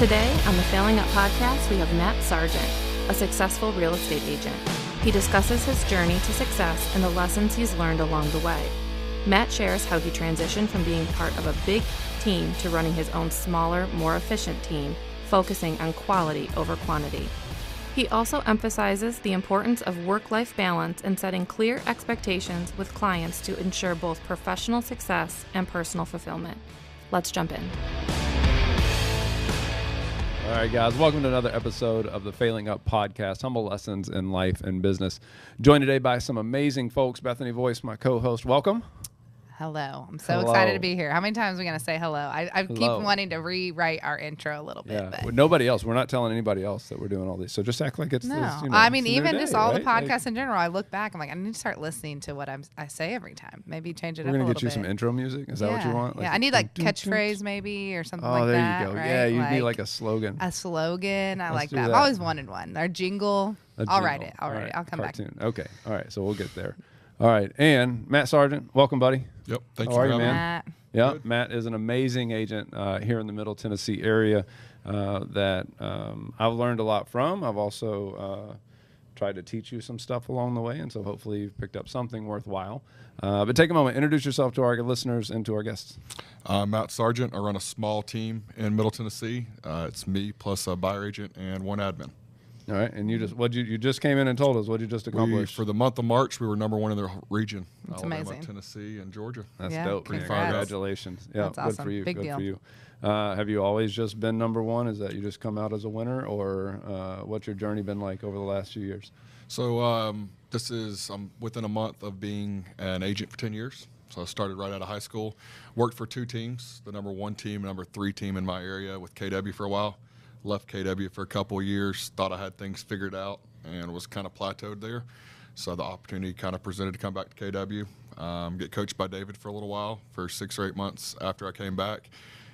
Today on the Failing Up podcast, we have Matt Sargent, a successful real estate agent. He discusses his journey to success and the lessons he's learned along the way. Matt shares how he transitioned from being part of a big team to running his own smaller, more efficient team, focusing on quality over quantity. He also emphasizes the importance of work-life balance and setting clear expectations with clients to ensure both professional success and personal fulfillment. Let's jump in. All right, guys, welcome to another episode of the Failing Up podcast, Humble Lessons in Life and Business. Joined today by some amazing folks. Bethany Voice, my co-host, welcome. Hello. I'm so excited to be here. How many times are we going to say hello? I keep Hello. wanting to rewrite our intro a little bit. Yeah, But well, nobody else. We're not telling anybody else that we're doing all these. So just act like it's no. this, I mean, it's a new even day, just all right? the podcasts in general, I look back, I'm like, I need to start listening to what I say every time. Maybe change it We're up a going little to get you bit. some intro music. Is that what you want? Yeah, I need like catchphrase maybe or something Oh, like there that. you go. Right? Yeah, you need like a slogan. A slogan. I like do that. I've that. always wanted one. Or jingle. I'll write it. All right, I'll come cartoon. Okay. All right. So we'll get there. All right. And Matt Sargent, welcome, buddy. Yep. Thank How you are for you, having me. back. Yeah, Good. Matt is an amazing agent here in the Middle Tennessee area that I've learned a lot from. I've also tried to teach you some stuff along the way, and so hopefully you've picked up something worthwhile. But take a moment, introduce yourself to our listeners and to our guests. Matt Sargent. I run a small team in Middle Tennessee. It's me plus a buyer agent and one admin. All right, and you just came in and told us what you just accomplished. For the month of March, we were number one in the region. That's Alabama, amazing. Tennessee, and Georgia. That's Yeah, dope. congrats. Congratulations. Yeah, That's good awesome. for you. Big good deal. for you. Have you always just been number one? Is that you just come out as a winner, or what's your journey been like over the last few years? So I'm within a month of being an agent for 10 years. So I started right out of high school, worked for two teams, the number one team, number three team in my area with KW for a while. Left KW for a couple of years, thought I had things figured out and was kind of plateaued there. So the opportunity kind of presented to come back to KW, get coached by David for a little while for 6 or 8 months after I came back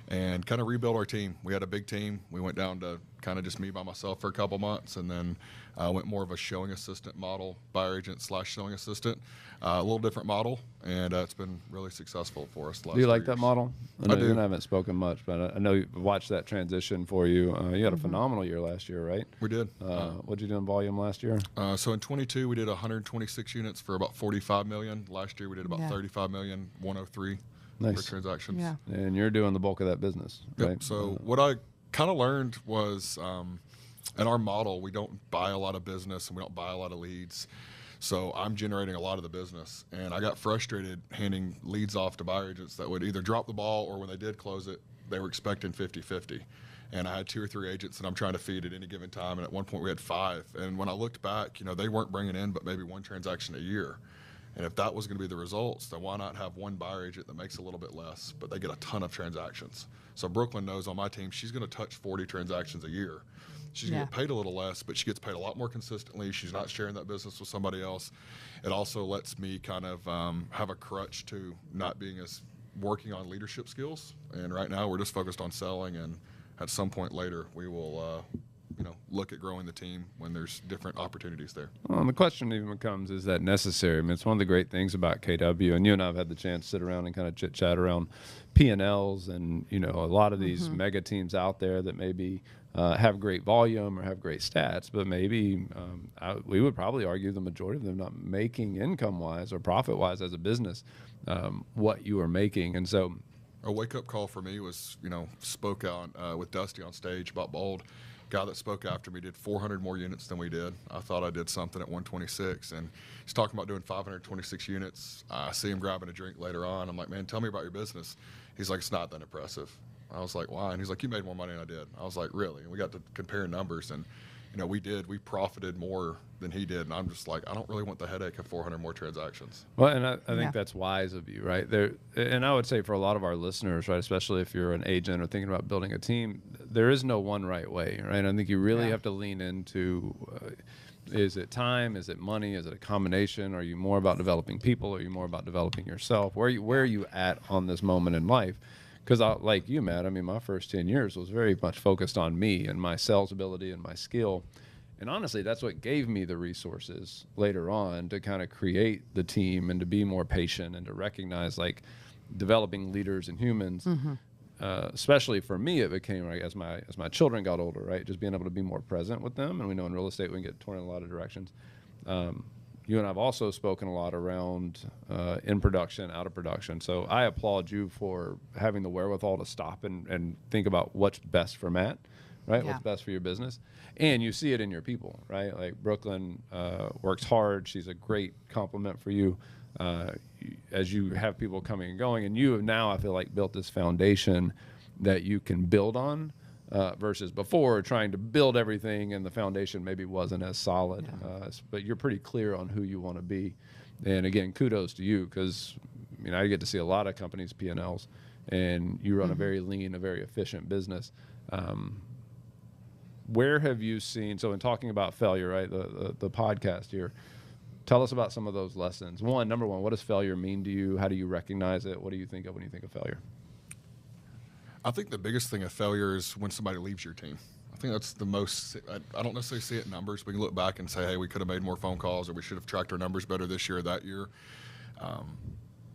and kind of rebuild our team. We had a big team. We went down to kind of just me by myself for a couple months and then went more of a showing assistant model, buyer agent / showing assistant, a little different model, and it's been really succsuccessful for us. Do you like that model? I do. You haven't spoken much, but I know you've watched that transition for you. You had a phenomenal year last year, right? We did. What'd you do in volume last year? So in 22, we did 126 units for about 45 million. Last year, we did about Yeah. 35 million, 103 Nice. for transactions. Yeah. And you're doing the bulk of that business, Yep. right? So what I kind of learned was in our model, we don't buy a lot of business and we don't buy a lot of leads. So I'm generating a lot of the business. And I got frustrated handing leads off to buyer agents that would either drop the ball or when they did close it, they were expecting 50-50. And I had 2 or 3 agents that I'm trying to feed at any given time. And at one point we had 5. And when I looked back, they weren't bringing in but maybe 1 transaction a year. And if that was going to be the results, then why not have one buyer agent that makes a little bit less, but they get a ton of transactions? So Brooklyn knows on my team, she's going to touch 40 transactions a year. She's going to get paid a little less, but she gets paid a lot more consistently. She's not sharing that business with somebody else. It also lets me kind of have a crutch to not being as working on leadership skills. And right now we're just focused on selling, and at some point later we will look at growing the team when there's different opportunities there. Well, and the question even becomes, is that necessary? I mean, it's one of the great things about KW, and you and I have had the chance to sit around and kind of chit-chat around P&Ls and, a lot of these mega teams out there that maybe have great volume or have great stats, but maybe we would probably argue the majority of them not making income-wise or profit-wise as a business what you are making. And so a wake-up call for me was, spoke on with Dusty on stage about Bold. Guy that spoke after me did 400 more units than we did. I thought I did something at 126, and he's talking about doing 526 units. I see him grabbing a drink later on. I'm like, man, tell me about your business. He's like, it's not that impressive. I was like, why? And he's like, you made more money than I did. I was like, really? And we got to compare numbers, and we profited more than he did. And I'm just like, I don't really want the headache of 400 more transactions. Well, and I think that's wise of you, right? And I would say for a lot of our listeners, right, especially if you're an agent or thinking about building a team, there is no one right way, right? I think you really have to lean into, is it time? Is it money? Is it a combination? Are you more about developing people? Are you more about developing yourself? Where are you at on this moment in life? Because like you, Matt, I mean, my first 10 years was very much focused on me and my sales ability and my skill. And honestly, that's what gave me the resources later on to kind of create the team and to be more patient and to recognize like developing leaders and humans especially for me, it became right as my children got older, right? Just being able to be more present with them. And we know in real estate we can get torn in a lot of directions. You and I have also spoken a lot around in production, out of production. So I applaud you for having the wherewithal to stop and think about what's best for Matt, right? Yeah. What's best for your business. And you see it in your people, right? Like Brooklyn works hard. She's a great compliment for you. As you have people coming and going, and you have now, I feel like, built this foundation that you can build on versus before trying to build everything and the foundation maybe wasn't as solid. But you're pretty clear on who you want to be. And again, kudos to you, because I get to see a lot of companies' P&Ls, and you run a very lean, a very efficient business. Where have you seen, so in talking about failure, right, the podcast here, tell us about some of those lessons. Number one, what does failure mean to you? How do you recognize it? What do you think of when you think of failure? I think the biggest thing of failure is when somebody leaves your team. I think that's the most, I don't necessarily see it in numbers. We can look back and say, hey, we could have made more phone calls, or we should have tracked our numbers better this year or that year.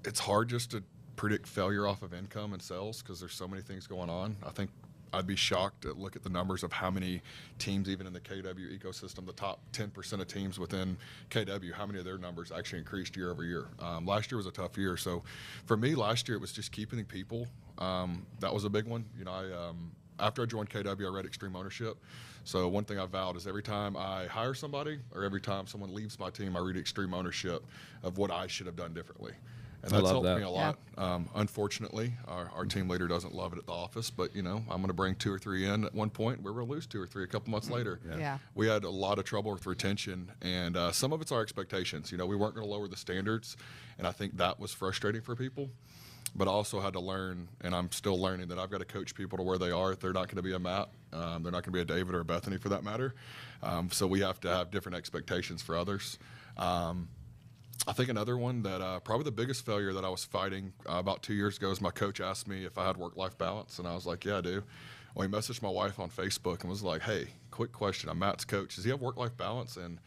It's hard just to predict failure off of income and sales because there's so many things going on. I think I'd be shocked to look at the numbers of how many teams, even in the KW ecosystem, the top 10% of teams within KW, how many of their numbers actually increased year over year. Last year was a tough year. So for me, last year, it was just keeping the people. That was a big one. After I joined KW, I read Extreme Ownership. So one thing I vowed is every time I hire somebody or every time someone leaves my team, I read Extreme Ownership of what I should have done differently. And that's helped me a lot. Yeah. Unfortunately, our team leader doesn't love it at the office, but, I'm going to bring 2 or 3 in at one point. We're going to lose 2 or 3 a couple months later. Yeah. We had a lot of trouble with retention, and some of it's our expectations. We weren't going to lower the standards, and I think that was frustrating for people. But I also had to learn, and I'm still learning, that I've got to coach people to where they are. They're not going to be a Matt. They're not going to be a David or a Bethany for that matter. So we have to have different expectations for others. I think another one that probably the biggest failure that I was fighting about 2 years ago is my coach asked me if I had work-life balance, and I was like, yeah, I do. Well, he messaged my wife on Facebook and was like, hey, quick question. I'm Matt's coach. Does he have work-life balance? And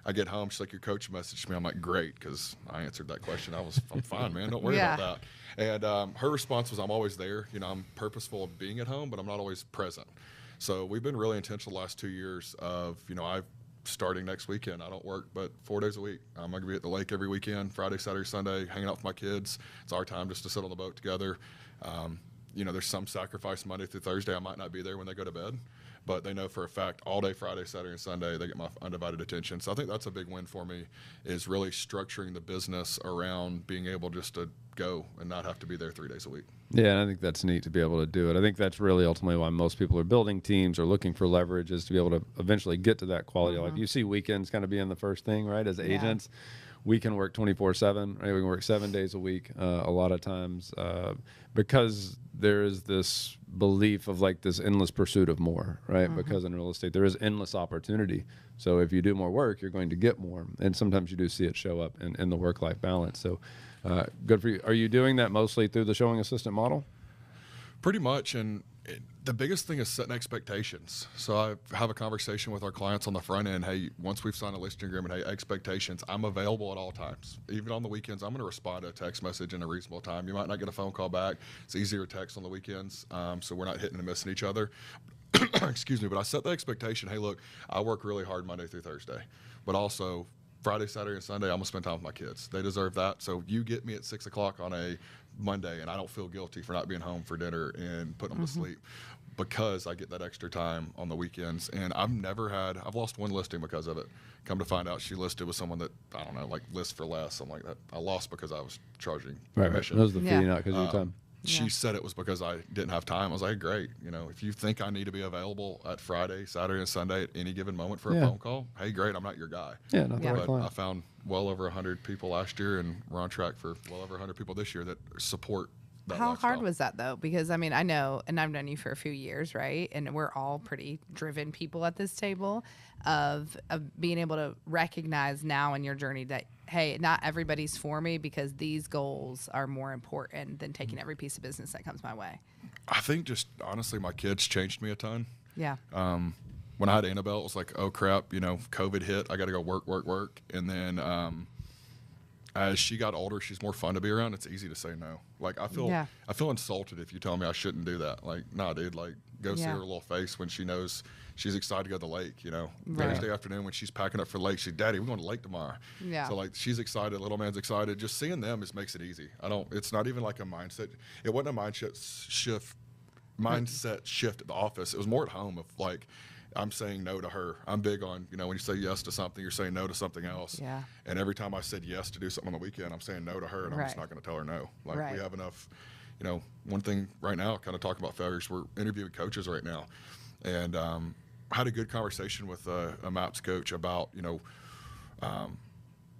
I get home, she's like, your coach messaged me. I'm like, great, because I answered that question. I'm fine, man. Don't worry about that. And her response was, I'm always there. I'm purposeful of being at home, but I'm not always present. So we've been really intentional the last 2 years of, starting next weekend, I don't work but 4 days a week. I'm going to be at the lake every weekend, Friday, Saturday, Sunday, hanging out with my kids. It's our time just to sit on the boat together. There's some sacrifice Monday through Thursday. I might not be there when they go to bed, but they know for a fact all day Friday, Saturday, and Sunday they get my undivided attention. So I think that's a big win for me, is really structuring the business around being able just to go and not have to be there 3 days a week. Yeah, and I think that's neat to be able to do it. I think that's really ultimately why most people are building teams or looking for leverage, is to be able to eventually get to that quality of life. You see weekends kind of being the first thing, right? As agents, we can work 24/7, right? We can work 7 days a week a lot of times because there is this belief of like this endless pursuit of more, right? Because in real estate, there is endless opportunity. So if you do more work, you're going to get more. And sometimes you do see it show up in the work-life balance. So good for you. Are you doing that mostly through the showing assistant model? Pretty much. And the biggest thing is setting expectations. So I have a conversation with our clients on the front end. Hey, once we've signed a listing agreement, hey, expectations. I'm available at all times. Even on the weekends, I'm going to respond to a text message in a reasonable time. You might not get a phone call back. It's easier to text on the weekends, so we're not hitting and missing each other. Excuse me, but I set the expectation. Hey, look, I work really hard Monday through Thursday, but also Friday, Saturday, and Sunday, I'm going to spend time with my kids. They deserve that. So you get me at 6 o'clock on a Monday, and I don't feel guilty for not being home for dinner and putting them to sleep, because I get that extra time on the weekends. And I've lost one listing because of it. Come to find out, she listed with someone that, I don't know, like lists for less. I'm like, that I lost because I was charging commission. That was the fee, not because of your time. She said it was because I didn't have time. I was like, great. If you think I need to be available at Friday, Saturday, and Sunday at any given moment for a phone call, hey, great. I'm not your guy. Yeah, not the right But client. I found well over 100 people last year, and we're on track for well over 100 people this year that support that How lifestyle. hard was that, though? Because, I know, and I've known you for a few years, right? And we're all pretty driven people at this table, of being able to recognize now in your journey that, hey, not everybody's for me, because these goals are more important than taking every piece of business that comes my way. I think just honestly, my kids changed me a ton. Yeah. When I had Annabelle, it was like, oh crap, COVID hit. I got to go work. And then as she got older, she's more fun to be around. It's easy to say no. Like I feel insulted if you tell me I shouldn't do that. Like, nah, dude, like go see her little face when she knows she's excited to go to the lake, you know. Right. Thursday afternoon when she's packing up for the lake, she's, Daddy, we're going to the lake tomorrow. Yeah. So like she's excited, little man's excited. Just seeing them just makes it easy. It's not even like a mindset. It wasn't a mindset shift at the office. It was more at home of like, I'm saying no to her. I'm big on, you know, when you say yes to something, you're saying no to something else. Yeah. And every time I said yes to do something on the weekend, I'm saying no to her, and I'm just not going to tell her no. Like we have enough, you know, one thing right now, kind of talking about failures, we're interviewing coaches right now. And I had a good conversation with a MAPS coach about, I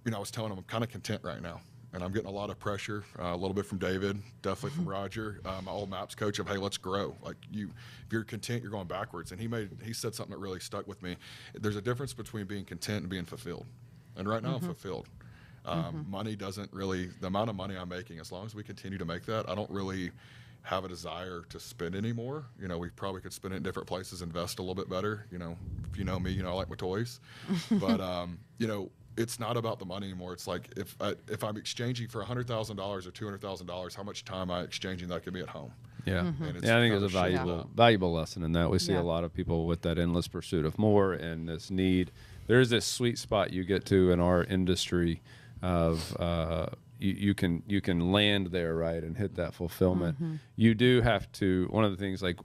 was telling him I'm kind of content right now. And I'm getting a lot of pressure, a little bit from David, definitely from Roger, my old MAPS coach of, hey, let's grow. Like if you're content, you're going backwards. And he said something that really stuck with me. There's a difference between being content and being fulfilled. And right now I'm fulfilled. Money doesn't really, the amount of money I'm making, as long as we continue to make that, I don't really have a desire to spend anymore. You know, we probably could spend it in different places, invest a little bit better. You know, if you know me, I like my toys. But, it's not about the money anymore. It's like if I'm exchanging for $100,000 or $200,000, how much time am I exchanging that could be at home? Yeah, And I think it's a valuable lesson in that. We see a lot of people with that endless pursuit of more and this need. There's this sweet spot you get to in our industry of you can land there, right, and hit that fulfillment. You do have to. One of the things like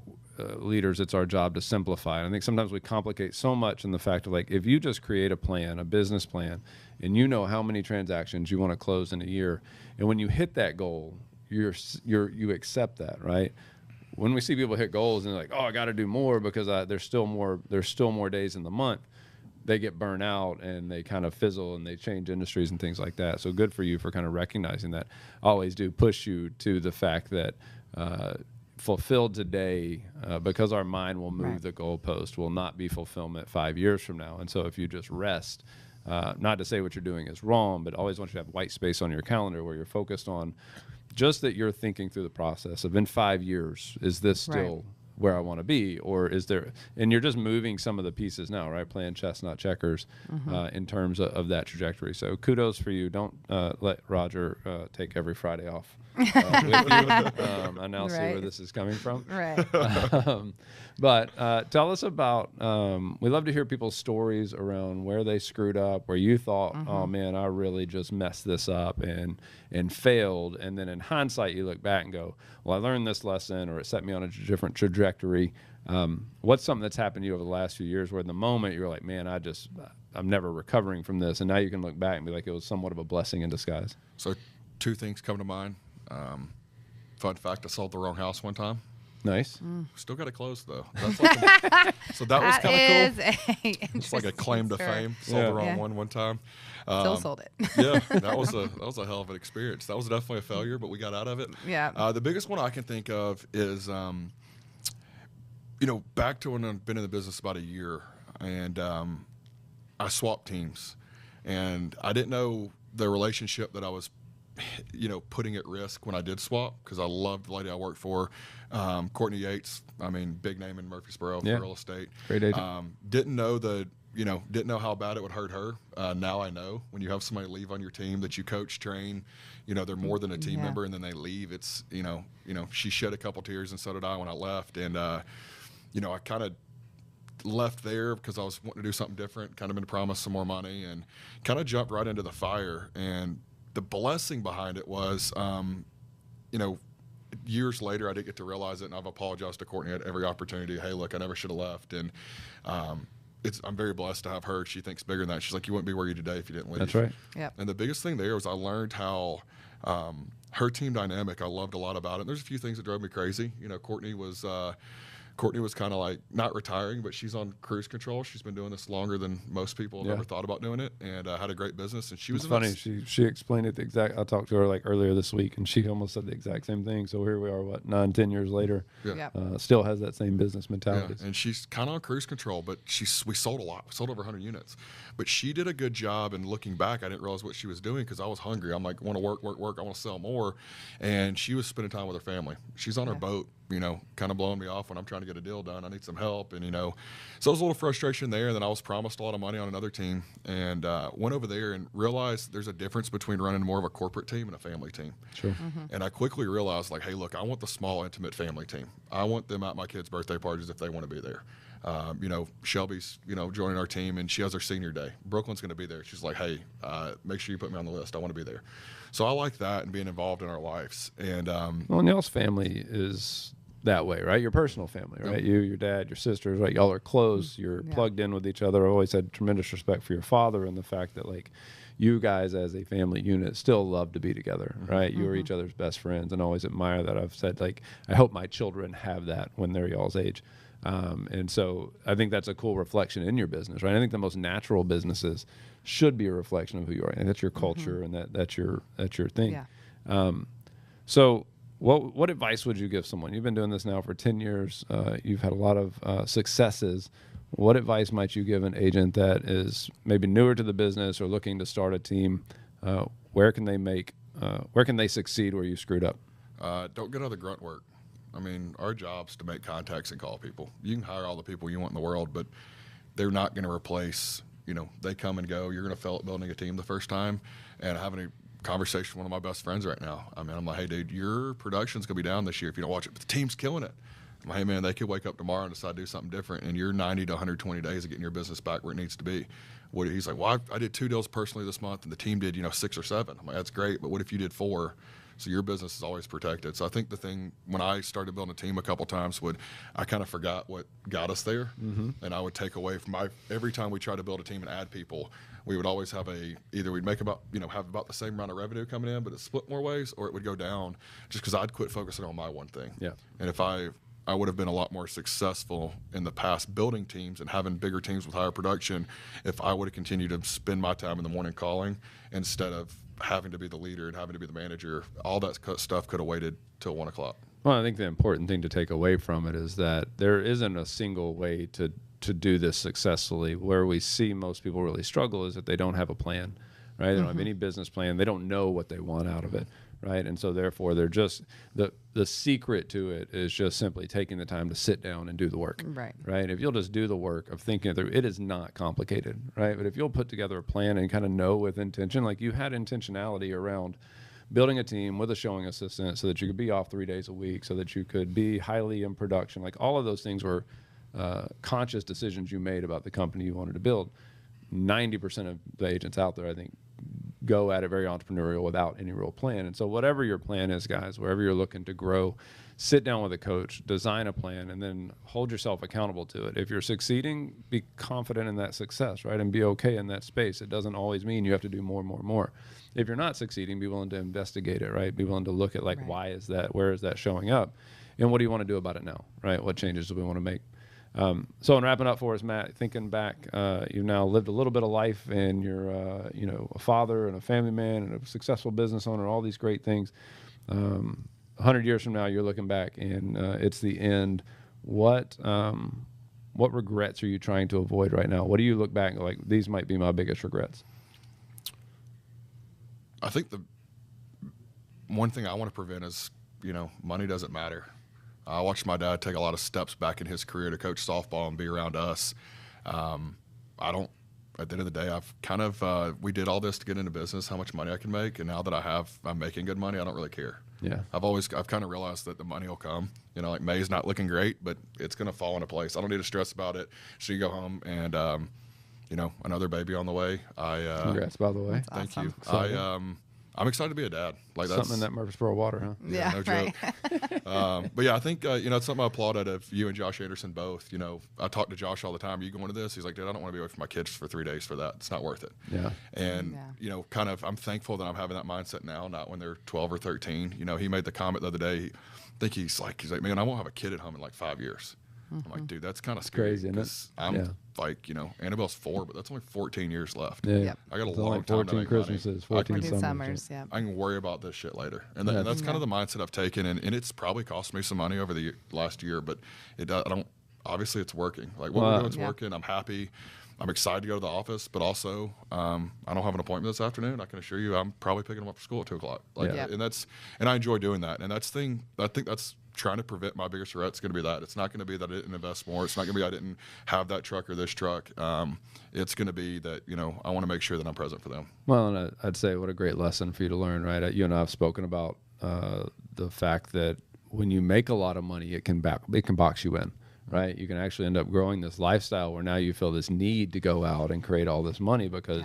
leaders, it's our job to simplify. And I think sometimes we complicate so much in the fact of like, if you just create a plan, a business plan, and you know how many transactions you want to close in a year, and when you hit that goal, you accept that, right? When we see people hit goals and they're like, oh, I got to do more because there's still more days in the month, they get burnt out and they kind of fizzle and they change industries and things like that. So good for you for kind of recognizing that. I always do push you to the fact that fulfilled today, because our mind will move the goalpost, will not be fulfillment 5 years from now. And so if you just rest, not to say what you're doing is wrong, but always want you to have white space on your calendar where you're focused on just that you're thinking through the process of in 5 years, is this still where I want to be, or is there, and you're just moving some of the pieces now, right? Playing chess, not checkers, in terms of that trajectory. So kudos for you. Don't let Roger take every Friday off with you. I now see where this is coming from. Right. But tell us about, we love to hear people's stories around where they screwed up, where you thought, oh man, I really just messed this up and failed. And then in hindsight, you look back and go, well, I learned this lesson, or it set me on a different trajectory. What's something that's happened to you over the last few years where in the moment you're like, man, I'm never recovering from this. And now you can look back and be like, it was somewhat of a blessing in disguise. So 2 things come to mind. Fun fact, I sold the wrong house one time. Nice. Still got it closed though. That's like so that was kind of cool. It's like a claim to fame. Sold the wrong one time. Still sold it. Yeah, that was a hell of an experience. That was definitely a failure, but we got out of it. Yeah. The biggest one I can think of is, back to when I've been in the business about a year, and I swapped teams, and I didn't know the relationship that I was putting at risk when I did swap, because I loved the lady I worked for, Courtney Yates. I mean, big name in Murfreesboro for real estate. Great agent. Didn't know how bad it would hurt her. Now I know when you have somebody leave on your team that you coach, train, they're more than a team member, and then they leave. It's, she shed a couple tears, and so did I when I left. And, I kind of left there because I was wanting to do something different, kind of been promised some more money, and kind of jumped right into the fire. And the blessing behind it was, years later, I didn't get to realize it, and I've apologized to Courtney at every opportunity. Hey, look, I never should have left. And I'm very blessed to have her. She thinks bigger than that. She's like, you wouldn't be where you today if you didn't leave. That's right. Yep. And the biggest thing there was I learned how her team dynamic, I loved a lot about it. And there's a few things that drove me crazy. Courtney was kind of like not retiring, but she's on cruise control. She's been doing this longer than most people have ever thought about doing it, and had a great business. And she was funny. She explained it I talked to her like earlier this week, and she almost said the exact same thing. So here we are, 9-10 years later, still has that same business mentality. Yeah. And she's kind of on cruise control, but we sold a lot. We sold over 100 units. But she did a good job. And looking back, I didn't realize what she was doing because I was hungry. I'm like, I want to work. I want to sell more. And she was spending time with her family. She's on her boat kind of blowing me off when I'm trying to get a deal done. I need some help. And, so there was a little frustration there. And then I was promised a lot of money on another team and went over there and realized there's a difference between running more of a corporate team and a family team. Sure. And I quickly realized, like, hey, look, I want the small, intimate family team. I want them at my kids' birthday parties if they want to be there. Shelby's, joining our team, and she has her senior day. Brooklyn's going to be there. She's like, hey, make sure you put me on the list. I want to be there. So I like that and being involved in our lives. And well, y'all's family is that way, right? Your personal family, right? Yep. You, your dad, your sisters, right? Y'all are close. You're plugged in with each other. I always had tremendous respect for your father and the fact that, like, you guys as a family unit still love to be together, right? You are each other's best friends, and always admire that. I've said, like, I hope my children have that when they're y'all's age. And so I think that's a cool reflection in your business, right? I think the most natural businesses should be a reflection of who you are, and that's your culture, and that's your thing. Yeah. So what advice would you give someone? You've been doing this now for 10 years. You've had a lot of successes. What advice might you give an agent that is maybe newer to the business or looking to start a team? Where can they succeed where you screwed up? Don't get out of the grunt work. I mean, our job's to make contacts and call people. You can hire all the people you want in the world, but they're not going to replace, they come and go. You're going to fail at building a team the first time. And having a conversation with one of my best friends right now. I mean, I'm like, hey, dude, your production's going to be down this year if you don't watch it, but the team's killing it. I'm like, hey, man, they could wake up tomorrow and decide to do something different, and you're 90 to 120 days of getting your business back where it needs to be. He's like, well, I did 2 deals personally this month, and the team did, 6 or 7. I'm like, that's great, but what if you did 4? So your business is always protected. So I think the thing, when I started building a team a couple times, I kind of forgot what got us there. And I would take away from every time we tried to build a team and add people, we would always have either we'd make have about the same amount of revenue coming in, but it split more ways, or it would go down just because I'd quit focusing on my one thing. Yeah. And if I would have been a lot more successful in the past building teams and having bigger teams with higher production if I would have continued to spend my time in the morning calling instead of having to be the leader and having to be the manager. All that stuff could have waited till 1 o'clock. Well, I think the important thing to take away from it is that there isn't a single way to do this successfully. Where we see most people really struggle is that they don't have a plan, right? They don't have any business plan. They don't know what they want out of it, right? And so therefore they're just, the secret to it is just simply taking the time to sit down and do the work, right? If you'll just do the work of thinking through, it is not complicated, right? But if you'll put together a plan and kind of know with intention, like you had intentionality around building a team with a showing assistant so that you could be off 3 days a week, so that you could be highly in production, like all of those things were conscious decisions you made about the company you wanted to build. 90% of the agents out there, I think, go at it very entrepreneurial without any real plan. And so whatever your plan is, guys, wherever you're looking to grow, sit down with a coach, design a plan, and then hold yourself accountable to it. If you're succeeding, be confident in that success, right? And be okay in that space. It doesn't always mean you have to do more and more and more. If you're not succeeding, be willing to investigate it, right? Be willing to look at, like, why is that? Where is that showing up? And what do you want to do about it now, right? What changes do we want to make? So in wrapping up for us, Matt, thinking back, you've now lived a little bit of life, and you're, a father and a family man and a successful business owner, all these great things. 100 years from now, you're looking back and it's the end. What regrets are you trying to avoid right now? What do you look back like, these might be my biggest regrets? I think the one thing I want to prevent is, money doesn't matter. I watched my dad take a lot of steps back in his career to coach softball and be around us. At the end of the day, I've kind of, we did all this to get into business, how much money I can make. And now that I'm making good money, I don't really care. Yeah. I've kind of realized that the money will come, like May's not looking great, but it's going to fall into place. I don't need to stress about it. So you go home and, another baby on the way. Congrats, by the way. Thank awesome. you. I'm excited to be a dad. Like, that's something in that Murfreesboro water, huh? Yeah, no joke. But yeah, I think it's something I applaud out of you and Josh Anderson both. I talk to Josh all the time. Are you going to this? He's like, dude, I don't want to be away from my kids for 3 days for that. It's not worth it. Yeah. And kind of, I'm thankful that I'm having that mindset now, not when they're 12 or 13. He made the comment the other day. I think he's like, man, I won't have a kid at home in like 5 years. I'm like, dude, that's kind of scary. Crazy, isn't it? I'm like, Annabelle's 4, but that's only 14 years left. Yeah. Yep. I got a It's long like time 14 to make Christmases, money. 14 summers, yeah. I can worry about this shit later. And that's kind of the mindset I've taken. And it's probably cost me some money over the last year, but obviously it's working. Like what we're doing is working. I'm happy. I'm excited to go to the office, but also I don't have an appointment this afternoon. I can assure you I'm probably picking them up for school at 2:00. Like, Yeah. and I enjoy doing that. And I think that's trying to prevent my biggest regret. It's going to be that. It's not going to be that I didn't invest more. It's not going to be I didn't have that truck or this truck. It's going to be that, I want to make sure that I'm present for them. Well, and I'd say what a great lesson for you to learn, right? You and I have spoken about the fact that when you make a lot of money, it can box you in, right? You can actually end up growing this lifestyle where now you feel this need to go out and create all this money because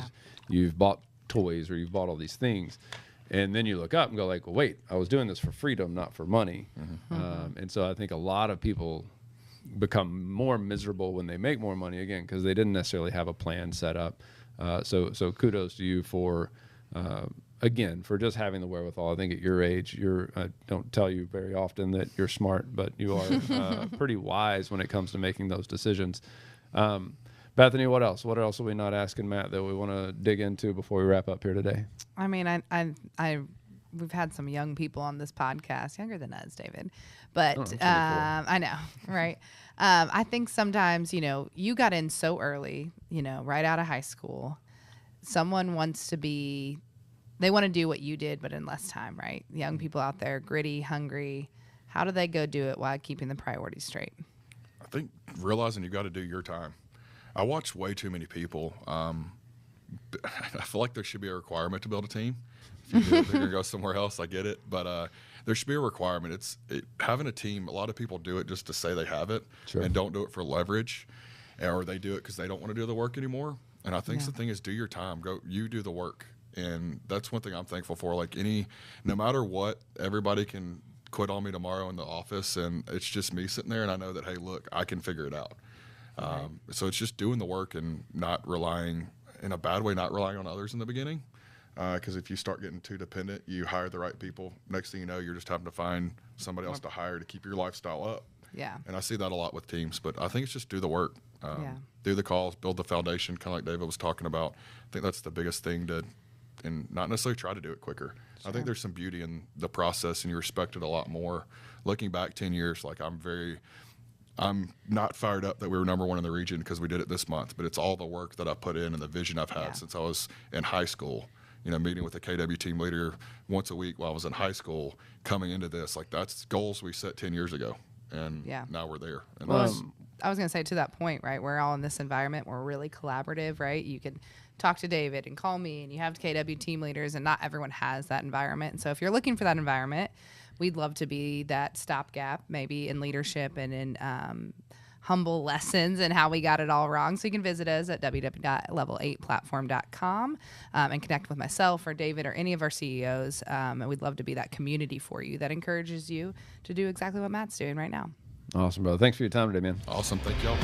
you've bought toys or you've bought all these things. And then you look up and go like, well, wait, I was doing this for freedom, not for money. And so I think a lot of people become more miserable when they make more money, again, because they didn't necessarily have a plan set up. So kudos to you for, again, for just having the wherewithal. I think at your age, I don't tell you very often that you're smart, but you are pretty wise when it comes to making those decisions. Bethany, what else? What else are we not asking Matt that we want to dig into before we wrap up here today? I mean, we've had some young people on this podcast, younger than us, David, but I know, right? I think sometimes, you got in so early, right out of high school. Someone wants to they want to do what you did, but in less time, right? Young people out there, gritty, hungry. How do they go do it while keeping the priorities straight? I think realizing you got to do your time. I watch way too many people. I feel like there should be a requirement to build a team. If you're going to go somewhere else, I get it. But there should be a requirement. Having a team, a lot of people do it just to say they have it and don't do it for leverage, or they do it because they don't want to do the work anymore. And I think the thing is, do your time. You do the work. And that's one thing I'm thankful for. Like no matter what, everybody can quit on me tomorrow in the office, and it's just me sitting there, and I know that, hey, look, I can figure it out. So it's just doing the work and not relying, in a bad way, not relying on others in the beginning. Because if you start getting too dependent, you hire the right people. Next thing you know, you're just having to find somebody else to hire to keep your lifestyle up. Yeah. And I see that a lot with teams. But I think it's just do the work. Do the calls, build the foundation, kind of like David was talking about. I think that's the biggest thing and not necessarily try to do it quicker. Sure. I think there's some beauty in the process, and you respect it a lot more. Looking back 10 years, like I'm not fired up that we were #1 in the region because we did it this month, but it's all the work that I put in and the vision I've had since I was in high school. Meeting with the KW team leader once a week while I was in high school, coming into this, like that's goals we set 10 years ago, and now we're there. And I was going to say, to that point, right, we're all in this environment. We're really collaborative, right? You can talk to David and call me, and you have KW team leaders, and not everyone has that environment. And so if you're looking for that environment, we'd love to be that stopgap, maybe in leadership and in humble lessons and how we got it all wrong. So you can visit us at www.level8platform.com and connect with myself or David or any of our CEOs. And we'd love to be that community for you that encourages you to do exactly what Matt's doing right now. Awesome, brother. Thanks for your time today, man. Awesome. Thank y'all.